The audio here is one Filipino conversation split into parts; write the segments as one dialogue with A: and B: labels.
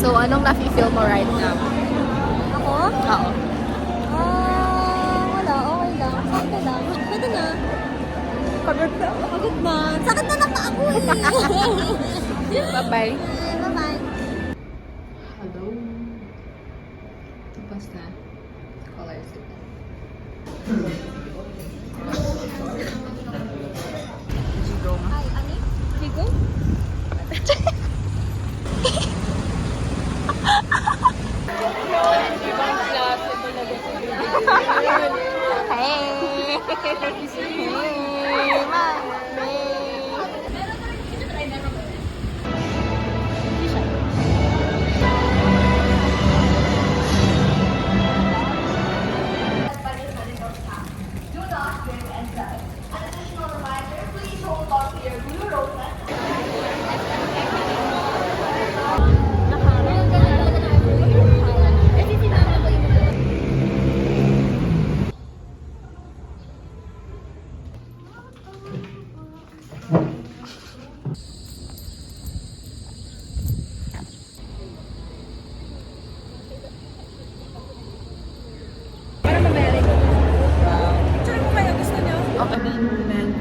A: So, anong nafe-feel mo right now?
B: Ako?
A: Oo.
B: Wala. Okay lang. Sakto lang. Pwede na.
A: Pagod na.
B: Pagod na. Sakit na lang pa ako eh.
A: Bye-bye.
B: Bye-bye.
A: Hello. Tapos na. Colors ito.
B: Ay, ani? Ligo?
A: Hey! Hey, mami!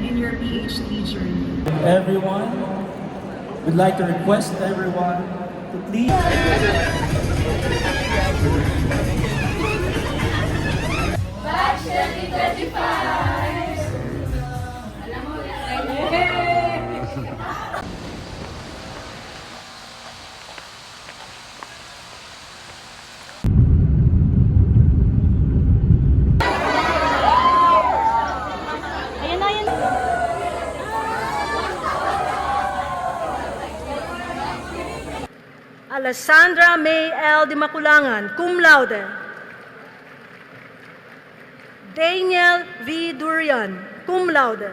C: In your PhD journey. Everyone, we'd like to request everyone to please.
D: Batch 2025! Alam mo,
B: Ayan na, ayan.
E: Alessandra May L. Di Maculangan, cum laude. Daniel V. Durian, cum laude.